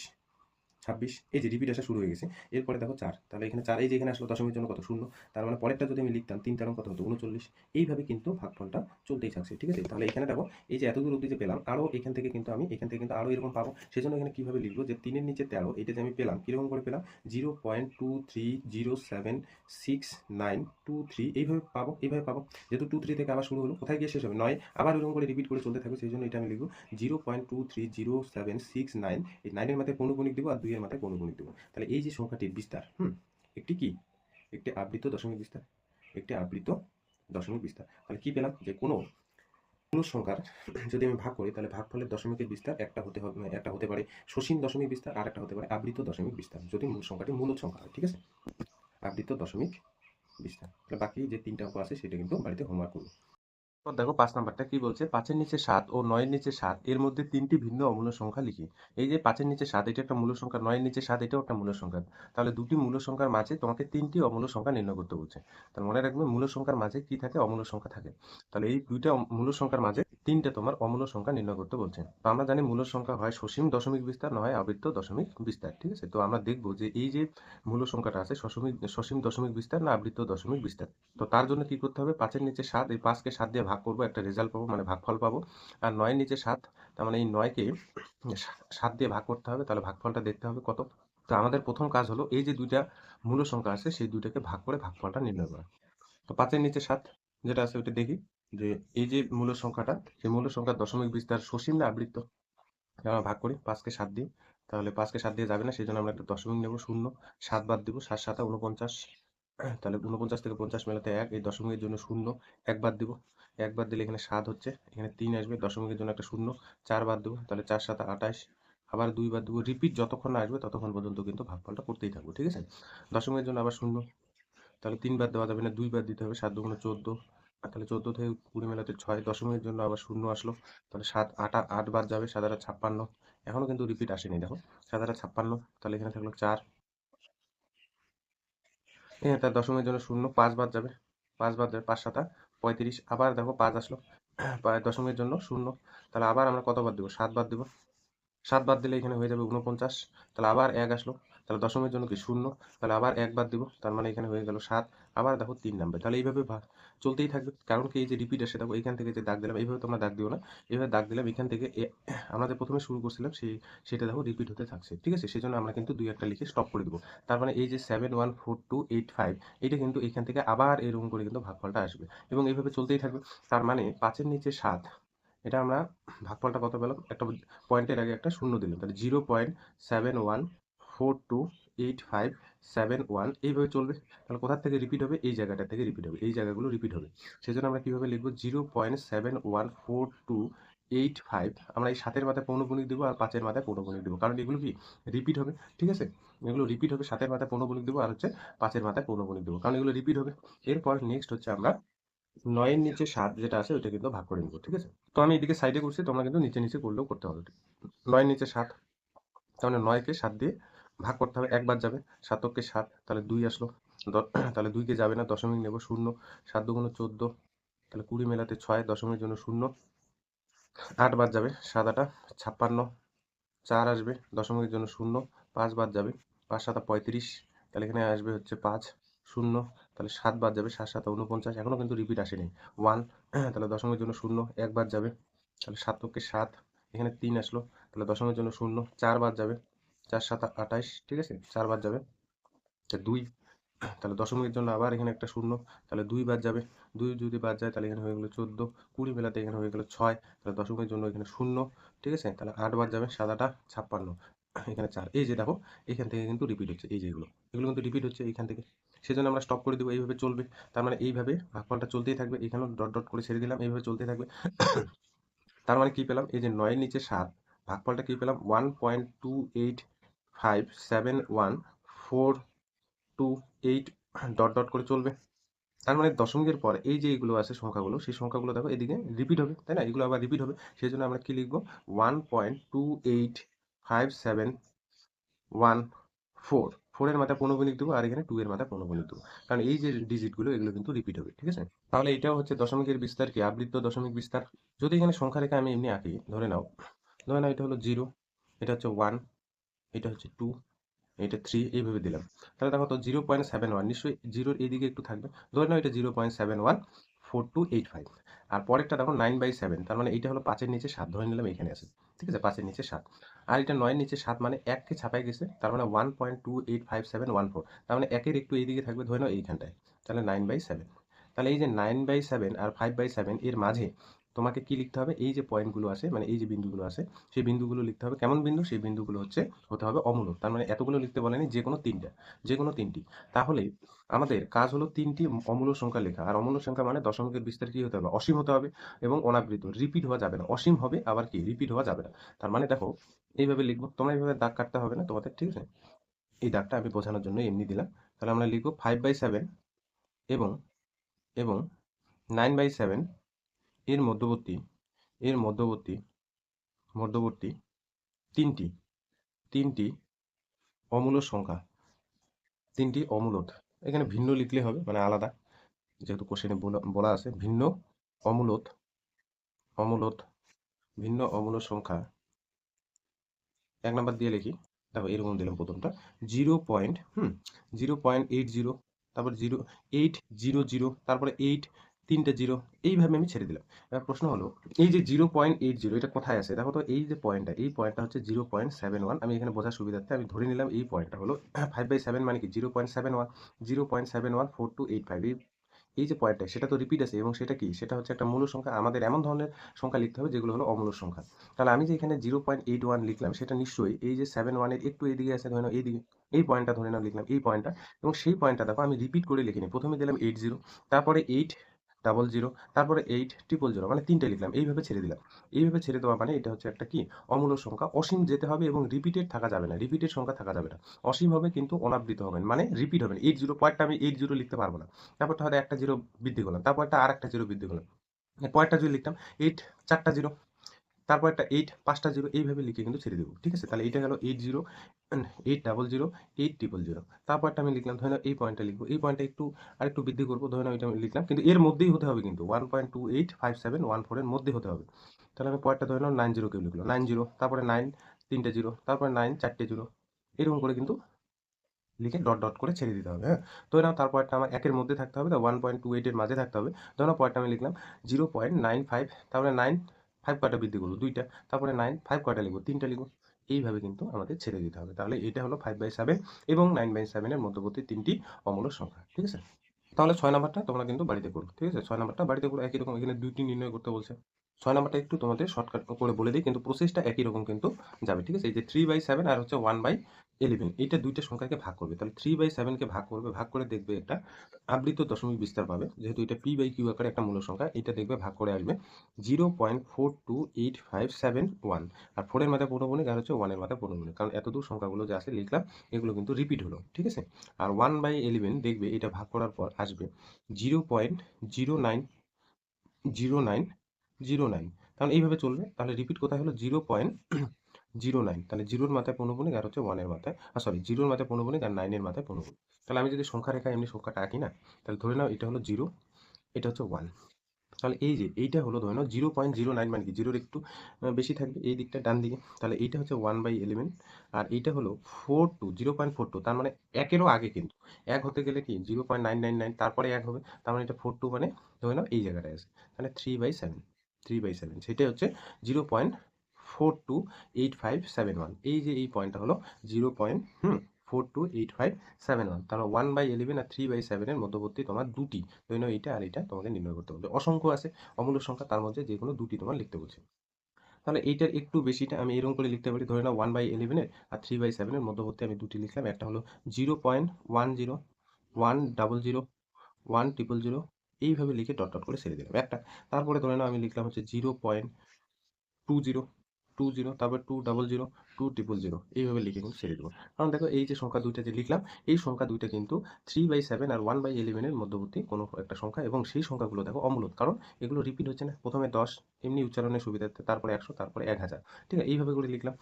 26, এই যে রিপিট আসা শুরু হয়ে গেছে। এরপরে দেখো 4, তাহলে এখানে 4, এই যে এখানে আসলো দশমিকের জন্য কত শূন্য, তার মানে পরেরটা যদি আমি লিখতাম 3 13 কত হতো 39, এইভাবে কিন্তু ভাগফলটা চলতেই থাকছে। ঠিক আছে, তাহলে এখানে দেখো এই যে এতদূর অবধি যে পেলাম, আরও এখান থেকে কিন্তু আমি এখান থেকে কিন্তু আরও এরকম পাবো, সেজন্য এখানে কীভাবে লিখবো যে 3-এর নিচে 13 এটা যে আমি পেলাম কীরকম করে পেলাম 0.23076923 এইভাবে পাবো, এইভাবে পাবো। যেহেতু 2 3 থেকে আবার শুরু হলো, কোথায় গিয়ে শেষ হবে 9, আবার এরকম করে রিপিট করে চলতে থাকবে, সেই জন্য এটা আমি লিখবো 0.230769, এই 9-এর মাথায় পৌনঃপুনিক দেবো আর 2-এর মাথায় পৌনঃপুনিক দেবো। তাহলে এই যে সংখ্যাটির বিস্তার একটি কি, একটি আবৃত দশমিক বিস্তার, একটি আবৃত দশমিক বিস্তার। তাহলে কি পেলাম যে কোনো মূল সংখ্যার যদি আমি ভাগ করি তাহলে ভাগফলের দশমিকের বিস্তার একটা হতে হবে, একটা হতে পারে সসীম দশমিক বিস্তার আর একটা হতে পারে আবৃত দশমিক বিস্তার, যদি মূল সংখ্যাটি মূলদ সংখ্যা হয়। ঠিক আছে, আবৃত দশমিক বিস্তার। তাহলে বাকি যে 3টা অঙ্ক আছে সেটা কিন্তু বাড়িতে হোমওয়ার্ক করবো। দেখো 5 নাম্বারটা কি বলছে, 5-এর নিচে 7 ও 9-এর নিচে 7 এর মধ্যে 3টি ভিন্ন অমূল্য সংখ্যা লিখি। এই যে 5-এর নিচে 7 এটা একটা মূল সংখ্যা, 9-এর নিচে 7 এটাও একটা মূল সংখ্যা, তাহলে দুটি মূল সংখ্যার মাঝে তোমাকে 3টি অমূল্য সংখ্যা নির্ণয় করতে বলছে। তাহলে মনে রাখবে মূল সংখ্যার মাঝে কি থাকে, অমূল্য সংখ্যা থাকে। তাহলে এই দুইটা মূল সংখ্যার মাঝে 3টে তোমার অমূল্য সংখ্যা নির্ণয় করতে বলছে। তো আমরা জানি মূল সংখ্যা হয় সসীম দশমিক বিস্তার, না হয় আবৃত্ত দশমিক বিস্তার। ঠিক আছে, তো আমরা দেখবো যে এই যে মূল সংখ্যাটা আছে সসীম দশমিক বিস্তার না আবৃত্ত দশমিক বিস্তার। তো তার জন্য কি করতে হবে, 5-এর নিচে 7, এই 5-কে 7 দিয়ে ভাগ করবো, একটা রেজাল্ট পাবো মানে ভাগফল পাবো। আর 9-এর নিচে 7, তার মানে এই 9-কে 7 দিয়ে ভাগ করতে হবে, তাহলে ভাগফলটা দেখতে হবে কত। তো আমাদের প্রথম কাজ হলো এই যে দুইটা মূল সংখ্যা আছে সেই দুইটাকে ভাগ করে ভাগফলটা নির্ণয় করা। তো 5-এর নিচে 7 যেটা আছে ওটা দেখি যে এই যে মূল সংখ্যাটা, সেই মূল সংখ্যার দশমিক বিস্তার সসীম না আবৃত্ত। আমরা ভাগ করি 5কে 7 দিয়ে, তাহলে 5কে 7 দিয়ে যাবে না, সেই জন্য আমরা একটা দশমিক নেব, শূন্য, 7 বাদ দিব, 7 7 49, তাহলে 49 থেকে 50 মেলাতে 1, এই দশমিকের জন্য শূন্য, 1 বাদ দিব, 1 বাদ দিলে এখানে 7 হচ্ছে, এখানে 3 আসবে, দশমিকের জন্য একটা শূন্য, 4 বাদ দেবো, তাহলে 4 7 28, আবার 2 বাদ দেবো, রিপিট যতক্ষণ না আসবে ততক্ষণ পর্যন্ত কিন্তু ভাগফলটা করতেই থাকবো, ঠিক আছে। দশমিকের জন্য আবার শূন্য, তাহলে 3 বাদ দেওয়া যাবে না, 2 বাদ দিতে হবে, 7 2 14, আর তাহলে 14 থেকে 20 মেলাতে 6, দশমিকের জন্য আবার শূন্য আসলো, তাহলে 7 8 8 বাদ যাবে, 7 8 56, এখনো কিন্তু রিপিট আসেনি, দেখো 7 8 56, তাহলে এখানে থাকলো 4, এখানে তার দশমিকের জন্য শূন্য, 5 বাদ যাবে, 5 বাদ যাবে, 5 7 35, আবার দেখো 5 আসলো, দশমিকের জন্য শূন্য, তাহলে আবার আমরা কত বাদ দেবো, 7 বাদ দেবো, 7 বাদ দিলে এখানে হয়ে যাবে 49, তাহলে আবার 1 আসলো, তাহলে দশমিকের জন্য কি শূন্য, তাহলে আবার 1 বাদ দিব, তার মানে এখানে হয়ে গেল 7, আবার দেখো 3 নাম্বার, তাহলে এইভাবে চলতেই থাকবে, কারণ কি এই যে রিপিট আসে, দেখো এখান থেকে যে দাগ দিলাম, এইভাবে তোমরা দাগ দিও না, এইভাবে দাগ দিলাম এখান থেকে আমরা যে প্রথমে শুরু করছিলাম সেটা দেখো রিপিট হতে থাকছে, ঠিক আছে, সেই জন্য আমরা কিন্তু 2 একটা লিখে স্টপ করে দেবো, তার মানে এই যে 71428 এটা কিন্তু এখান থেকে আবার এরকম করে কিন্তু ভাগফলটা আসবে, এবং এইভাবে চলতেই থাকবে, তার মানে 5-এর নিচে 7, এটা আমরা ভাগফলটা কত পেলাম, একটা পয়েন্টের আগে একটা শূন্য দিলাম, তাহলে 0.71428571, এইভাবে চলবে, তাহলে কোথা থেকে রিপিট হবে, এই জায়গাটা থেকে রিপিট হবে, এই জায়গাগুলো রিপিট হবে, সেই জন্য আমরা কিভাবে লিখবো, 0.714285, আমরা এই 7-এর মাথায় পৌনঃপুনিক দেবো আর 5-এর মাথায় পৌনঃপুনিক দেবো, কারণ এগুলো কি রিপিট হবে, ঠিক আছে, এগুলো রিপিট হবে, 7-এর মাথায় পৌনঃপুনিক দেবো আর হচ্ছে 5-এর মাথায় পৌনঃপুনিক দেবো, কারণ এগুলো রিপিট হবে। এরপর নেক্সট হচ্ছে আমরা 9-এর নিচে 7 যেটা আছে ওইটা কিন্তু ভাগ করে নিব, ঠিক আছে, তো আমি এদিকে সাইডে করছি, তোমরা কিন্তু নিচে নিচে করলেও করতে হবে। 9-এর নিচে 7, তার মানে 9-কে 7 দিয়ে ভাগ করতে হবে, একবার যাবে, 7-কে 7, তাহলে 2 আসলো, তাহলে 2-কে যাবে না, দশমিক নেব, শূন্য, 7 2 14, তাহলে 20 মেলাতে 6, দশমিকের জন্য শূন্য, 8 বাদ যাবে, 7 8 56, 4 আসবে, দশমিকের জন্য শূন্য, 5 বাদ যাবে, 5 7 35, তাহলে এখানে আসবে হচ্ছে 5 শূন্য, তাহলে 7 বাদ যাবে, 7 7 49, এখনো কিন্তু রিপিট আসেনি, 1, তাহলে দশমিকের জন্য শূন্য, 1 বাদ যাবে, তাহলে 7-কে 7, এখানে 3 আসলো, তাহলে দশমিকের জন্য শূন্য, 4 বাদ যাবে, 4 7 28, ঠিক আছে, 4 বাদ যাবে, 2, তাহলে দশমিকের জন্য আবার এখানে একটা শূন্য, তাহলে 2 বাদ যাবে, 2 যদি বাদ যায় তাহলে এখানে হয়ে গেল 14, 20 মেলাতে এখানে হয়ে গেল 6, তাহলে দশমিকের জন্য এখানে শূন্য, ঠিক আছে, তাহলে 8 বাদ যাবে, 7 8 56, এখানে 4, এই যে দেখো এখান থেকে কিন্তু রিপিট হচ্ছে, এই যে এগুলো কিন্তু রিপিট হচ্ছে এইখান থেকে, সেজন্য আমরা স্টপ করে দেবো, এইভাবে চলবে, তার মানে এইভাবে ভাগফলটা চলতেই থাকবে, এখানেও ডট ডট করে ছেড়ে দিলাম, এইভাবে চলতে থাকবে, তার মানে কি পেলাম, এই যে 9-এর নিচে 7 ভাগফলটা কি পেলাম, 1.2857142 ডট ডট করে চলবে, তার মানে দশমিকের পর এই যে এগুলো আছে সংখ্যাগুলো, সেই সংখ্যাগুলো দেখো এদিকে রিপিট হবে, তাই না, এগুলো আবার রিপিট হবে, সেই জন্য আমরা কি লিখবো, 1.28571 4 এর মাথায় পৌনঃপুনিক দেবো, আর এখানে 2 এর মাথায় পৌনঃপুনিক দেবো, কারণ এই যে ডিজিটগুলো এগুলো কিন্তু রিপিট হবে, ঠিক আছে, তাহলে এটাও হচ্ছে দশমিকের বিস্তার, কি আবৃত্ত দশমিক বিস্তার। যদি এখানে সংখ্যা রেখা আমি এমনি আঁকি, ধরে নাও এটা হলো 0, এটা হচ্ছে 1, এটা হচ্ছে 2, এটা 3, এইভাবে দিলাম, তাহলে দেখো তো 0.71 নিশ্চয়ই জিরোর এইদিকে একটু থাকবে, ধরে নাও এটা 0.714285, আর পরেরটা দেখো 9/7, তার মানে এইটা হলো 5-এর নিচে 7, ধরে নিলাম এখানে আছে, ঠিক আছে, 5-এর নিচে 7, আর এটা 9-এর নিচে 7, মানে 1কে ছাপাই গেছে, তার মানে 1.285714, তার মানে 1-এর একটু এইদিকে থাকবে, ধরে নাও এইখানটায়, তাহলে 9/7, তাহলে এই যে 9/7 আর 5/7 এর মাঝে তোমাকে কি লিখতে হবে, এই যে পয়েন্টগুলো আছে, মানে এই যে বিন্দুগুলো আছে, সেই বিন্দুগুলো লিখতে হবে, কেমন বিন্দু, সেই বিন্দুগুলো হতে হবে অমূলক, তার মানে এতগুলো লিখতে বলেনি, যে কোনো তিনটা, যে কোনো তিনটি, তাহলে আমাদের কাজ হলো 3টি অমূলক সংখ্যা লেখা, আর অমূলক সংখ্যা মানে দশমিকের বিস্তার কি হতে হবে, অসীম হতে হবে, এবং অনাবৃত, রিপিট হওয়া যাবে না, অসীম হবে আবার কি রিপিট হওয়া যাবে না, তার মানে দেখো এইভাবে লিখবো, তোমরা এইভাবে দাগ কাটতে হবে না তোমাদের, ঠিক আছে, এই দাগটা আমি বোঝানোর জন্য এমনি দিলাম, তাহলে আমরা লিখবো 5/7 এবং এবং 9/7 এর মধ্যবর্তী, এর মধ্যবর্তী মধ্যবর্তী তিনটি তিনটি অমূলক সংখ্যা, তিনটি অমূলক, এখানে ভিন্ন লিখলে হবে, মানে আলাদা, যেহেতু কোশ্চেনে বলা আছে ভিন্ন অমূলক, অমূলক ভিন্ন অমূলক সংখ্যা, 1 নাম্বার দিয়ে লিখি, দেখো এরকম দিলাম প্রথমটা 0.80, তারপর 0800, তারপরে 8, তিনটে জিরো, এইভাবে আমি ছেড়ে দিলাম। এবার প্রশ্ন হলো, এই যে 0.80 এটা কোথায় আছে, দেখো তো এই যে পয়েন্টটা, এই পয়েন্টটা হচ্ছে 0.71, আমি এখানে বোঝার সুবিধার্থে আমি ধরে নিলাম এই পয়েন্টটা হলো 5/7, মানে কি 0.71, 0.714285, এই যে পয়েন্টটা সেটা তো রিপিট আছে এবং সেটা কি, সেটা হচ্ছে একটা মূল সংখ্যা। আমাদের এমন ধরনের সংখ্যা লিখতে হবে যেগুলো হলো অমূল সংখ্যা। তাহলে আমি যে এখানে 0.81 লিখলাম সেটা নিশ্চয়ই এই যে 7 এর একটু এদিকে আছে, ধরে নাও এইদিকে, এই পয়েন্টটা ধরে নাও লিখলাম, এই পয়েন্টটা, এবং সেই পয়েন্টটা দেখো আমি রিপিট করে লিখিনি। প্রথমে দিলাম 80, তারপরে 800, তারপরে 8000, মানে তিনটে লিখলাম, এইভাবে ছেড়ে দিলাম। এইভাবে ছেড়ে দেওয়া মানে এটা হচ্ছে একটা কি, অমূল সংখ্যা। অসীম যেতে হবে এবং রিপিটেড থাকা যাবে না, রিপিটেড সংখ্যা থাকা যাবে না। অসীম হবে কিন্তু অনাবৃত হবে না, মানে রিপিট হবে না। 80 পয়েন্টটা আমি 80 লিখতে পারবো না, তারপর হয়তো একটা জিরো বৃদ্ধি করলাম, তারপর একটা আর একটা জিরো বৃদ্ধি করলাম, পরেরটা যদি লিখতাম 8 4টা জিরো, তারপর একটা 8 5টা জিরো, এইভাবে লিখে কিন্তু ছেড়ে দেবো। ঠিক আছে, তাহলে এটা গেল 80, 800, 8000। তারপরটা আমি লিখলাম, ধরে নাও এই পয়েন্টটা লিখবো, এই পয়েন্টটা একটু আরেকটু বৃদ্ধি করবো, ধরে নাও এটা আমি লিখলাম, কিন্তু এর মধ্যেই হতে হবে, কিন্তু 1.285714 এর মধ্যে হতে হবে। তাহলে আমি পয়েন্টটা ধরে নাও 90 কেউ লিখলো, 90, তারপরে 9 তিনটে জিরো, তারপরে 9 চারটে জিরো, এরকম করে কিন্তু লিখে ডট ডট করে ছেড়ে দিতে হবে। হ্যাঁ, ধরে নাও তারপরটা আমার একের মধ্যে থাকতে হবে, তো 1.28 এর মাঝে থাকতে হবে। ধরে নাও পয়েন্টটা আমি লিখলাম 0.95, তারপরে 9 5 কয়টা বৃদ্ধি করবো, দুইটা, তারপরে 9 5 কয়টা লিখবো, তিনটা লিখবো। এইভাবে কিন্তু আমাদের ছেড়ে দিতে হবে। তাহলে এটা হলো 5/7 এবং 9/7 এর মধ্যবর্তী তিনটি অমূল্য সংখ্যা। ঠিক আছে, তাহলে 6 নাম্বারটা তোমরা কিন্তু বাড়িতে করো। ঠিক আছে, 6 নাম্বারটা বাড়িতে করো একই রকম, এখানে দুইটি নির্ণয় করতে বলছে। 6 নাম্বারটা একটু তোমাদের শর্টকাট করে বলে দিই, কিন্তু প্রসেসটা একই রকম কিন্তু যাবে। ঠিক আছে, এই যে 3/7 আর হচ্ছে 1/11, এইটা দুইটা সংখ্যাকে ভাগ করবে। তাহলে 3/7 কে ভাগ করবে, ভাগ করে দেখবে একটা আবৃত দশমিক বিস্তার পাবে, যেহেতু এটা p/q আকারে একটা মূল সংখ্যা, এটা দেখবে ভাগ করে আসবে 0.428571, আর 4 এর মাথায় পৌনঃপুনিক আর হচ্ছে 1 এর মাথায় পৌনঃপুনিক, কারণ এতদূর সংখ্যাগুলো যে আছে লিখলাম এগুলো কিন্তু রিপিট হলো। ঠিক আছে, আর 1/11 দেখবে এটা ভাগ করার পর আসবে 0.090909, তাহলে এইভাবে চলবে। তাহলে রিপিট কোথায় হলো 0.09, তাহলে জিরোর মাথায় পৌনঃপুনিক আর হচ্ছে 1 এর মাথায়, সরি, জিরোর মাথায় পৌনঃপুনিক আর 9 এর মাথায় পৌনঃপুনিক। তাহলে আমি যদি সংখ্যা রেখা এমনি সংখ্যাটা আঁকি না, তাহলে ধরে নাও এটা হলো 0, এটা হচ্ছে 1। তাহলে এই যে এইটা হলো ধরে নাও 0.09, মানে কি জিরোর একটু বেশি থাকবে এই দিকটা ডান দিকে, তাহলে এইটা হচ্ছে 1/11, আর এইটা হলো 0.42, তার মানে একেরও আগে কিন্তু। এক হতে গেলে কি 0.999, তারপরে এক হবে, তার মানে এটা 42, মানে ধরে নাও এই জায়গাটায় আছে। তাহলে 3/7, 3/7 সেটাই হচ্ছে 0.428571। এই যে এই পয়েন্টটা হলো 0.428571। তাহলে 1/11 আর 3/7 এর মধ্যবর্তী তোমার দুটি, ধরে নাও এইটা আর এটা তোমাকে নির্ণয় করতে বলবে। অসংখ্য আছে অমূল্য সংখ্যা, তার মধ্যে যে কোনো দুটি তোমার লিখতে বলছে। তাহলে এইটার একটু বেশিটা আমি এরকম করে লিখতে পারি, ধরে নাও 1/11 এর আর 3/7 এর মধ্যবর্তী আমি দুটি লিখলাম, একটা হলো 0.10 100 100 এইভাবে লিখে ডট ডট করে ছেড়ে দিলাম একটা। তারপরে ধরে নাও আমি লিখলাম হচ্ছে 0.20 তারপর 200 200 এইভাবে লিখে কিন্তু ছেড়ে দেবো। কারণ দেখো এই যে সংখ্যা দুইটা যে লিখলাম, এই সংখ্যা দুইটা কিন্তু 3/7 আর 1/11 এর মধ্যবর্তী কোনো একটা সংখ্যা, এবং সেই সংখ্যাগুলো দেখো অমূলত, কারণ এগুলো রিপিট হচ্ছে না। প্রথমে 10 এমনি উচ্চারণের সুবিধার্থে, তারপরে 100, তারপরে 1000। ঠিক আছে, এইভাবে করে লিখলাম।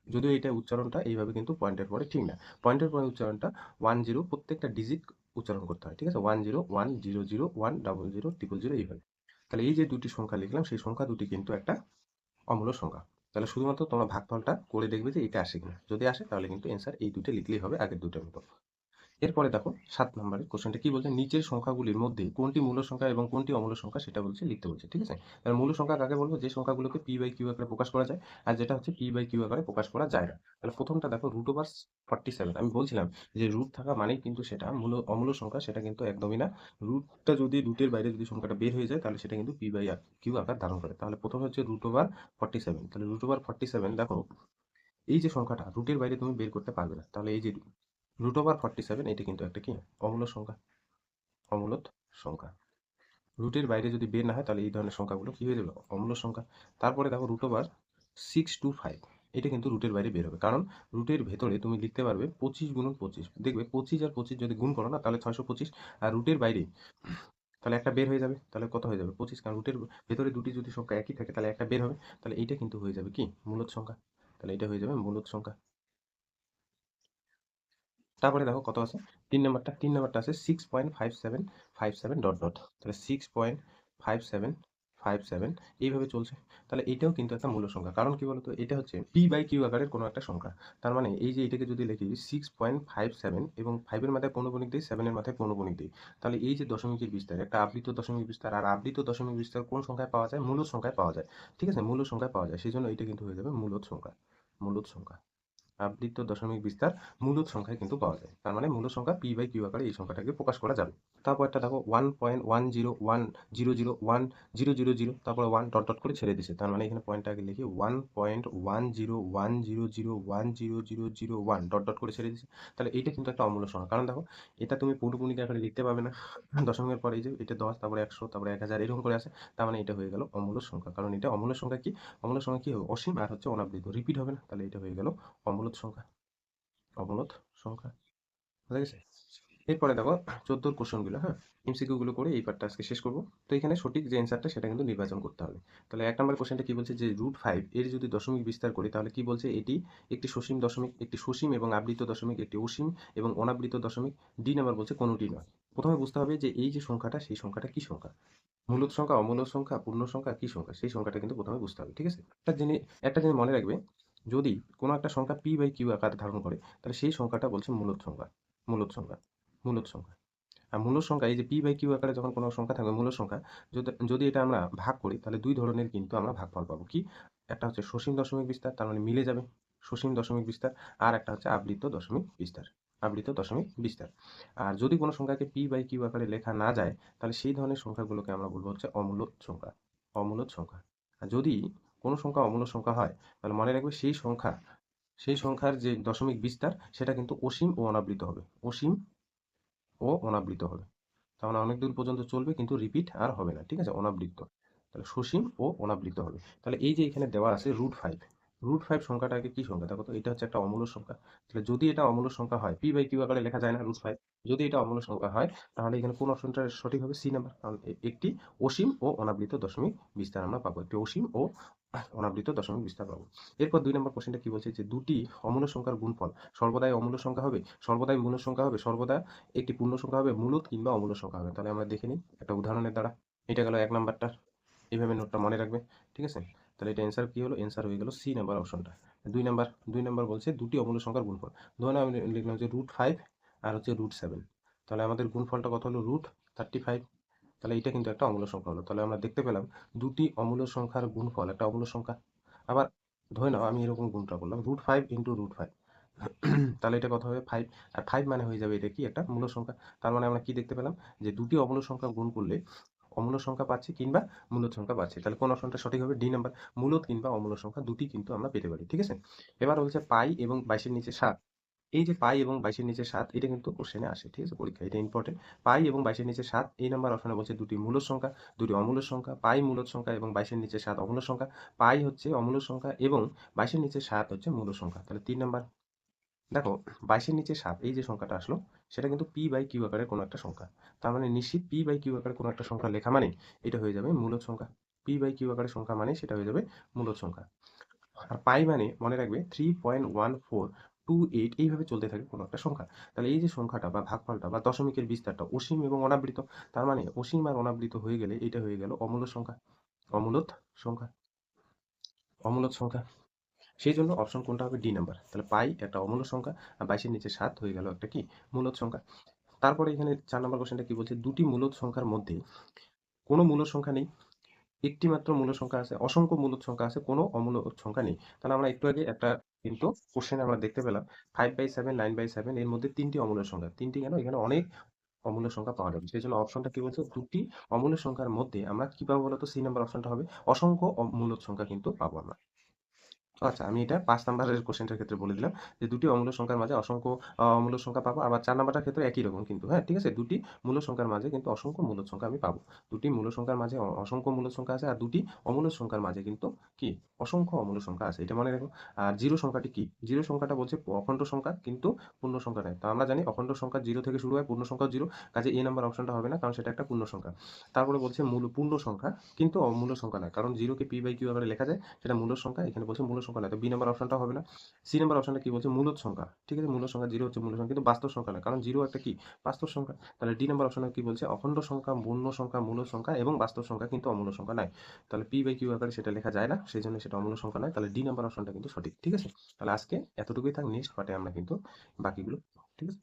যদিও এটা উচ্চারণটা এইভাবে কিন্তু পয়েন্টের পরে ঠিক না, পয়েন্টের পরে উচ্চারণটা 10, প্রত্যেকটা ডিজিট উচ্চারণ করতে হয়। ঠিক আছে, 10 100 100 এইভাবে। তাহলে এই যে দুটি সংখ্যা লিখলাম, সেই সংখ্যা দুটি কিন্তু একটা অমূল্য সংখ্যা। তাহলে শুধুমাত্র তোমরা ভাগফলটা করে দেখবে যে এটা আসে কিনা, যদি আসে তাহলে কিন্তু অ্যান্সার এই দুটো লিখলেই হবে, আগের দুটোর মতো। এরপরে দেখো 7 নম্বরের কোশ্চেনটা কি বলছে, নিচের সংখ্যাগুলির মধ্যে কোনটি মূল সংখ্যা এবং কোনটি অমূল্য সংখ্যা সেটা বলছে লিখতে বলছে। ঠিক আছে, তাহলে মূল সংখ্যা কাকে বলবো, যে সংখ্যাগুলোকে p/q আকারে প্রকাশ করা যায়, আর যেটা হচ্ছে p/q আকারে প্রকাশ করা যায় না। তাহলে প্রথমটা দেখো √47, আমি বলছিলাম যে রুট থাকা মানেই কিন্তু সেটা অমূল্য সংখ্যা, সেটা কিন্তু একদমই না। রুটটা যদি রুটের বাইরে যদি সংখ্যাটা বের হয়ে যায় তাহলে সেটা কিন্তু p/q আকার ধারণ করে। তাহলে প্রথমে হচ্ছে √47, তাহলে √47 দেখো এই যে সংখ্যাটা রুটের বাইরে তুমি বের করতে পারবে না, তাহলে এই যে √47 এটা কিন্তু একটা কি, অমূল্য সংখ্যা, অমূলত সংখ্যা। রুটের বাইরে যদি বের না হয় তাহলে এই ধরনের সংখ্যাগুলো কি হয়ে যাবে, অমূল্য সংখ্যা। তারপরে দেখো √625, এটা কিন্তু রুটের বাইরে বের হবে, কারণ রুটের ভেতরে তুমি লিখতে পারবে 25 × 25, দেখবে 25 আর 25 যদি গুণ করো না তাহলে 625, আর রুটের বাইরে তাহলে একটা বের হয়ে যাবে, তাহলে কত হয়ে যাবে 25, কারণ রুটের ভেতরে দুটি যদি সংখ্যা একই থাকে তাহলে একটা বের হবে, তাহলে এইটা কিন্তু হয়ে যাবে কি, মূলদ সংখ্যা। তাহলে এটা হয়ে যাবে মূলদ সংখ্যা। তারপরে দেখো কত আছে, 3 নাম্বারটা আছে 6.5757 ডট ডট, তাহলে 6.5757 এইভাবে চলছে। তাহলে এটাও কিন্তু একটা মূল সংখ্যা, কারণ কি বলতো, এটা হচ্ছে p/q আকারের কোনো একটা সংখ্যা। তার মানে এই যে এটাকে যদি লিখি 6.57 এবং 5 এর মাথায় পৌনঃপুনিক দিই, 7 এর মাথায় পৌনঃপুনিক দিই, তাহলে এই যে দশমিকের বিস্তার, একটা আবৃত দশমিক বিস্তার, আর আবৃত দশমিক বিস্তার কোন সংখ্যায় পাওয়া যায়, মূলদ সংখ্যায় পাওয়া যায়। ঠিক আছে, মূলদ সংখ্যায় পাওয়া যায়, সেই জন্য এটা কিন্তু হয়ে যাবে মূলদ সংখ্যা, মূলদ সংখ্যা। আবৃত দশমিক বিস্তার মূলদ সংখ্যায় কিন্তু পাওয়া যায়। তার মানে মূলদ সংখ্যা পি বাই কিউ আকারে এই সংখ্যাটাকে প্রকাশ করা যাবে। তারপর একটা দেখো 1.101001000, তারপরে 1 ডট ডট করে ছেড়ে দিছে। তার মানে এখানে পয়েন্টটা আগে লিখি 1.10100100001 ডট ডট করে ছেড়ে দিছে। তাহলে এইটা কিন্তু একটা অমূলদ সংখ্যা। কারণ দেখো এটা তুমি পৌনঃপুনিক আকারে লিখতে পারবে না। দশমিকের পরে এই যে এটা 10, তারপরে 100, তারপরে 1000 এরকম করে আছে। তার মানে এটা হয়ে গেল অমূলদ সংখ্যা। কারণ এটা অমূলদ সংখ্যা কি? অমূলদ সংখ্যা কি হবে? অসীম আর হচ্ছে অনাবৃত, রিপিট হবে না। তাহলে এটা হয়ে গেল অমূলদ সংখ্যা। অমূলদ সংখ্যা। বুঝা গেছে? এরপরে দেখো 14 কোশ্চেনগুলো, হ্যাঁ, এমসিকিউ গুলো করে এই পার্টটা আজকে শেষ করব। তো এখানে সঠিক যে অ্যান্সারটা সেটা কিন্তু নির্বাচন করতে হবে। তাহলে 1 নম্বর কোশ্চেনটা কি বলছে যে √5 এর যদি দশমিক বিস্তার করি তাহলে কি বলছে? এটি একটি সসীম দশমিক, একটি সসীম এবং আবৃত দশমিক, একটি অসীম এবং অনাবৃত দশমিক। ডি নাম্বার বলছে কোনটি নয়। প্রথমে বুঝতে হবে যে এই যে সংখ্যাটা সেই সংখ্যাটা কি সংখ্যা, মূলদ সংখ্যা, অমূলদ সংখ্যা, পূর্ণ সংখ্যা, কি সংখ্যা, সেই সংখ্যাটা কিন্তু প্রথমে বুঝতে হবে। ঠিক আছে? একটা জিনিস মনে রাখবে, যদি কোনো একটা সংখ্যা পি বাই কিউ আকার ধারণ করে তাহলে সেই সংখ্যাটা বলছে মূলদ সংখ্যা। মূলদ সংখ্যা। মূলদ সংখ্যা। আর মূলদ সংখ্যা এই যে পি বাই কিউ আকারে যখন কোনো সংখ্যা থাকবে মূলদ সংখ্যা, যদি যদি এটা আমরা ভাগ করি তাহলে দুই ধরনের কিন্তু আমরা ভাগফল পাবো। কি? একটা হচ্ছে সসীম দশমিক বিস্তার, তার মানে মিলে যাবে সসীম দশমিক বিস্তার, আর একটা হচ্ছে আবৃত দশমিক বিস্তার। আবৃত দশমিক বিস্তার। আর যদি কোনো সংখ্যাকে পি বাই কিউ আকারে লেখা না যায় তাহলে সেই ধরনের সংখ্যাগুলোকে আমরা বলবো হচ্ছে অমূলদ সংখ্যা। অমূলদ সংখ্যা। আর যদি কোনো সংখ্যা অমূলদ সংখ্যা হয় তাহলে মনে রাখবে সেই সংখ্যার যে দশমিক বিস্তার সেটা কিন্তু অসীম ও অনাবৃত হবে। অসীম ও অনাবৃত হবে। তার মানে অনেক দূর পর্যন্ত চলবে কিন্তু রিপিট আর হবে না। ঠিক আছে? অনাবৃত। তাহলে সসীম ও অনাবৃত হবে। তাহলে এই যে এখানে দেওয়া আছে √5, √5 সংখ্যাটাকে কি সংখ্যা দেখো তো? এটা হচ্ছে একটা অমূলদ সংখ্যা। তাহলে যদি এটা অমূলদ সংখ্যা হয়, পি বাই কিউ আকারে লেখা যায় না √5, যদি এটা অমূলদ সংখ্যা হয় তাহলে এখানে কোন অপশনটা সঠিক হবে? C number. কারণ একটি অসীম ও অনাবৃত দশমিক বিস্তার আমরা পাবো। একটি অসীম ও অনাবৃত দশমিক বিস্তার পাবো। এরপর 2 নম্বর কোশ্চেনটা কি বলছে যে দুটি অমূলদ সংখ্যার গুণফল সর্বদাই অমূলদ সংখ্যা হবে, সর্বদাই মূলদ সংখ্যা হবে, সর্বদা একটি পূর্ণ সংখ্যা হবে, মূলদ কিংবা অমূলদ সংখ্যা হবে। তাহলে আমরা দেখে নিই একটা উদাহরণের দ্বারা। এটা গেল 1 নাম্বারটা। এইভাবে নোটটা মনে রাখবে। ঠিক আছে? তাহলে এটা অ্যান্সার কি হলো? অ্যান্সার হয়ে গেল সি নাম্বার অপশনটা। 2 নাম্বার বলছে দুটি অমূলদ সংখ্যার গুণফল। ধরুন আমি লিখলাম যে √5 আর হচ্ছে √7। তাহলে আমাদের গুণফলটা কত হলো? √35। তাহলে এটা কিন্তু একটা অমূলদ সংখ্যা হলো। তাহলে আমরা দেখতে পেলাম দুটি অমূলদ সংখ্যার গুণফল একটা অমূলদ সংখ্যা। আবার ধরে নাও আমি এরকম গুণটা করলাম √5 ইন্টু √5। তাহলে এটা কত হবে? 5। আর 5 মানে হয়ে যাবে এটা কি? একটা মূলদ সংখ্যা। তার মানে আমরা কি দেখতে পেলাম? যে দুটি অমূলদ সংখ্যা গুণ করলে অমূলদ সংখ্যা পাচ্ছি কিংবা মূলদ সংখ্যা পাচ্ছি। তাহলে কোন অপশনটা সঠিক হবে? D number. মূলদ কিংবা অমূলদ সংখ্যা দুটি কিন্তু আমরা পেতে পারি। ঠিক আছে? এবার হচ্ছে পাই এবং 22 এর নিচে 7। এই যে পাই এবং 22 এর নিচে 7 এটা কিন্তু কোশ্চেনে আসে। ঠিক আছে? পরীক্ষায় এটা ইম্পর্টেন্ট। পাই এবং 22 এর নিচে 7 এই নাম্বার অপশনে বলছে দুটি মূলদ সংখ্যা, দুটি অমূলদ সংখ্যা। পাই মূলদ সংখ্যা এবং 22 এর নিচে 7 অমূলদ সংখ্যা। পাই হচ্ছে অমূলদ সংখ্যা এবং 22 এর নিচে 7 হচ্ছে মূলদ সংখ্যা। তাহলে 3 নাম্বার। দেখো 22 এর নিচে 7 এই যে সংখ্যাটা আসলো সেটা কিন্তু পি বাই কিউ আকারের কোনো একটা সংখ্যা। তার মানে নিশ্চিত পি বাই কিউ আকারের কোনো একটা সংখ্যা লেখা মানে এটা হয়ে যাবে মূলদ সংখ্যা। পি বাই কিউ আকারের সংখ্যা মানে সেটা হয়ে যাবে মূলদ সংখ্যা। আর পাই মানে মনে রাখবে 3.1428 এইভাবে চলতে থাকে কোনো একটা সংখ্যা। তাহলে এই যে সংখ্যাটা বা ভাগফলটা বা দশমিকের বিস্তারটা অসীম এবং অনাবৃত। তার মানে অসীম আর অনাবৃত হয়ে গেলে এটা হয়ে গেল অমূলদ সংখ্যা। অমূলদ সংখ্যা। অমূলদ সংখ্যা। সেই জন্য অপশন কোনটা হবে? D number. তাহলে পাই একটা অমূলদ সংখ্যা আর 22 এর নিচে 7 হয়ে গেল একটা কি? মূলদ সংখ্যা। তারপরে এখানে 4 নম্বর কোশ্চেনটা কি বলছে? দুটি মূলদ সংখ্যার মধ্যে কোনো মূলদ সংখ্যা নেই, একটি মাত্র মূলদ সংখ্যা আছে, অসংখ্য মূলদ সংখ্যা আছে, কোনো অমূলদ সংখ্যা নেই। তাহলে আমরা একটু আগে একটা কিন্তু কোশ্চেনে আমরা দেখতে পেলাম 5/7, 9/7 এর মধ্যে 3টি অমূলদ সংখ্যা। 3টি কেন? এখানে অনেক অমূলদ সংখ্যা পাওয়া যাবে। সেই জন্য অপশনটা কি বলছে? দুটি অমূলদ সংখ্যার মধ্যে আমরা কি পাবো বলতো? সি নাম্বার অপশনটা হবে অসংখ্য মূলদ সংখ্যা কিন্তু পাবো আমরা। আচ্ছা, আমি এটা 5 নাম্বারের কোশ্চেনটার ক্ষেত্রে বলে দিলাম যে দুটি অমূলদ সংখ্যার মাঝে অসংখ্য মূলদ সংখ্যা পাবো। আবার 4 নাম্বারটার ক্ষেত্রে একই রকম কিন্তু, হ্যাঁ, ঠিক আছে? দুটি মূলদ সংখ্যার মাঝে কিন্তু অসংখ্য মূলদ সংখ্যা আমি পাবো। দুটি মূলদ সংখ্যার মাঝে অসংখ্য মূলদ সংখ্যা আছে আর দুটি অমূলদ সংখ্যার মাঝে কিন্তু কি? অসংখ্য অমূলদ সংখ্যা আছে। এটা মনে রাখো। আর জিরো সংখ্যাটি কি? জিরো সংখ্যাটা বলছে অখণ্ড সংখ্যা কিন্তু পূর্ণ সংখ্যা নয়। তো আমরা জানি অখণ্ড সংখ্যা 0 থেকে শুরু হয়, পূর্ণ সংখ্যা 0। কাজে এ নাম্বার অপশনটা হবে না, কারণ সেটা একটা পূর্ণ সংখ্যা। তারপরে বলছে পূর্ণ সংখ্যা কিন্তু অমূলদ সংখ্যা নয়, কারণ 0 কে পি বাই কিউ আকারে লেখা যায়, সেটা মূলদ সংখ্যা। এখানে বলছে মূলদ সংখ্যা নয়, তো বি নাম্বার অপশনটা হবে না। সি নাম্বার অপশনটা কি বলছে? মূলদ সংখ্যা। ঠিক আছে? মূলদ সংখ্যা 0 হচ্ছে মূলদ সংখ্যা কিন্তু বাস্তব সংখ্যা নয়, কারণ 0 একটা কি? বাস্তব সংখ্যা। তাহলে ডি নাম্বার অপশনে কি বলছে? অখণ্ড সংখ্যা, পূর্ণ সংখ্যা, মূলদ সংখ্যা এবং বাস্তব সংখ্যা কিন্তু অমূলদ সংখ্যা নয়। তাহলে পি বাই কিউ আকারে সেটা লেখা যায় না, সেই জন্য সেটা অমূলদ সংখ্যা নয়। তাহলে ডি নাম্বার অপশনটা কিন্তু সঠিক। ঠিক আছে? তাহলে আজকে এতটুকুই থাক। নেক্সট পার্টে আমরা কিন্তু বাকিগুলো, ঠিক আছে?